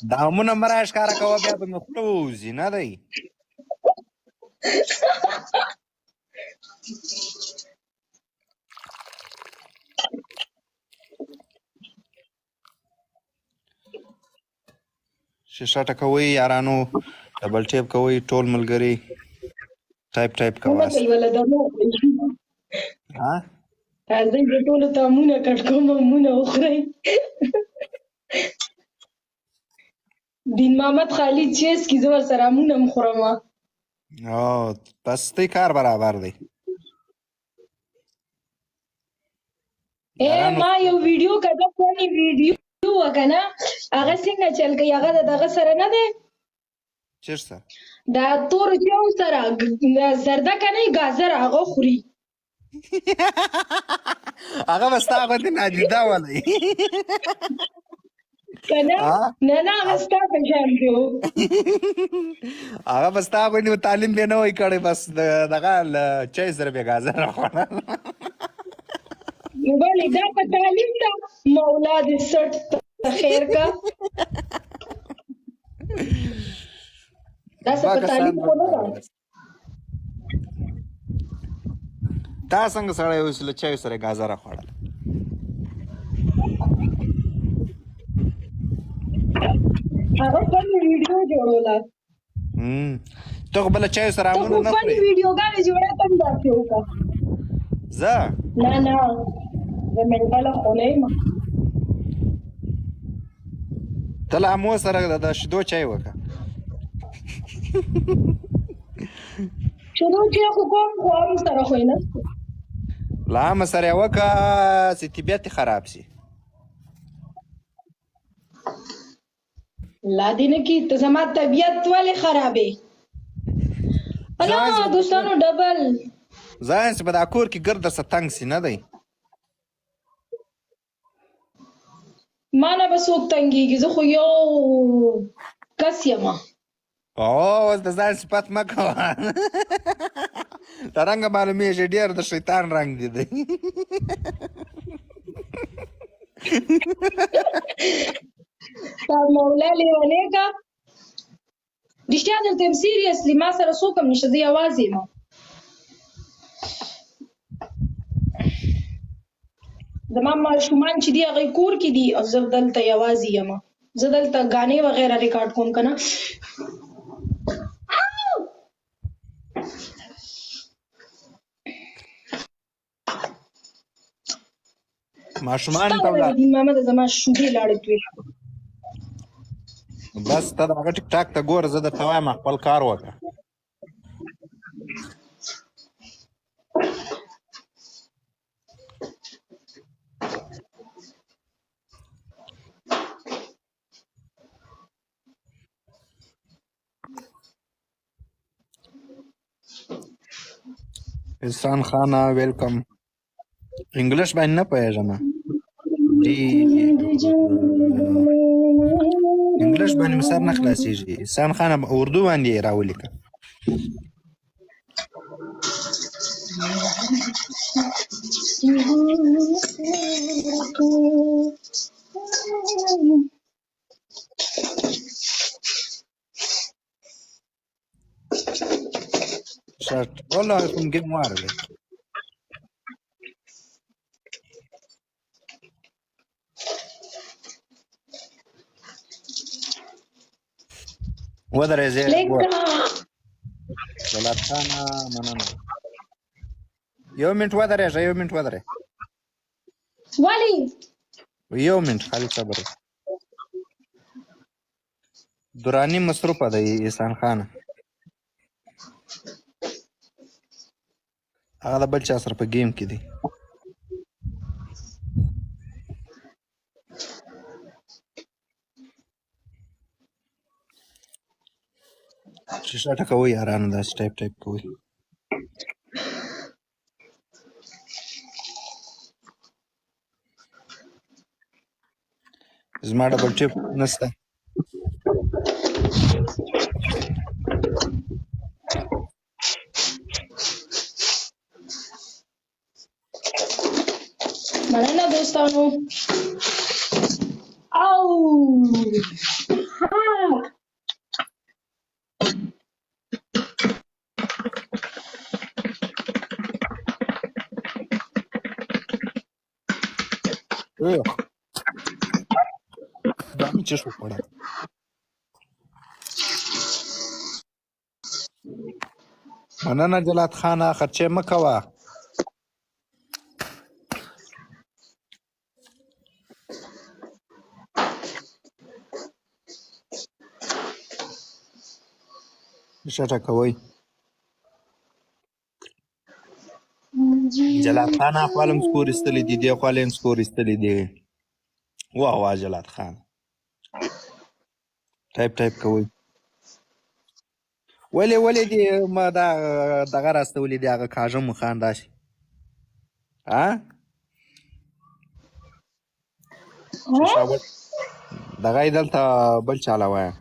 دا همونه مه راښکاره کوه بیا به مې خوله ووځي نه دی شیشه ټکوئ یارانو ډبل ټیپ کوئ ټول ملګري ټایپ کوه راځئ د ټولو ته امونه کټ کوم امونه وخورئ دین محمد خالد چیز کی زه ورسره امونه هم خورم بس دی کار برابر دی ما یو ویډیو کده فونی ویډیو وکنه هغه څنګه چل کوي هغه دغه سره نه دی چیرته دا تور جو سره زرده کنه گازر هغه خوري هغه بستا غوندې نادیده ولی کنه نه هغه ستا په شان دی هغه بستا غوندې تعلیم بیا نه وای کړی بس دغه چای سره بیا ګازر راخوړل نو ولې دا په تعلیم ده مولا دې سټ خیر کا دا څه په تعلیم خو نه ده تا څنګه سړی اوس له چای سره ګازر راخوړل هغه فني ویډیو جوړوله ته خو بله چای سره امونه نه خورې فني ویډیوګانې جوړه ته هم داسې وکړه زه نه زه منټله خو نه یم ته له امو سره د شیدو چای وکړه شیدو چای خو کوم خو هم سره خو یې نه له امه سره یې وکړه چې طبیعت یې خراب شي لا دې نه کي ته زما طبیعت ولې خرابې الله دوستانو ډبل ځان چې په دا کور کې ګرد درڅه تنګ سي نه دی ما نه به څوک تنګېږي زه خو یو کس یم اوس د ځان صفت مه کوه د رنګه معلومېږي ډېر د شیطان رنګ دی تا مولا لیونی کا رښتیا درته یم سیریسلی ما سره څوک هم نشته زه یوازې یم زما ماشومان چې دي هغه کور کې دي او زه دلته یوازې یم زه دلته ګانې وغیره ریکارډ کوم که نه ماشومان ته ولاړ محمد زما شودې لاړې توی بس ته د هغه ټیک ټاک ته ګوره زه درته وایم خپل کار وکړه احسان خانه ویلکم انګلیش باندې نه پوهېږم انګلیش باندې مې سر نه خلاصېږي احسان خانه اردو باندې یې راولیکه شرط والله يكون جيم وارد ودرې زه ولاتانا مننه یو منټ ودرېږه یو منټ ودرې ولې یو منټ خالي صبر دراني مصروفه دی احسان خانه هغه د بل چا سره په ګیم کې دی شیشه ټکوئ یارانو داسې ټایپ کوئ زما ډبل ټیپ نشته مننه دوستانو او ها دا مې چش وخوړه. مننه جلات خانه، خرچې مه کوه. شټه کوئ. جلات خان خپلم سکور ایستلی دی، دې خوا هم سکور ایستلی دی. واه واه جلات خان ټایپ کوئ. ولې دې ما دغه راستولی دی، هغه کاژم خان داسې دغه یې دلته بل چاله وایه.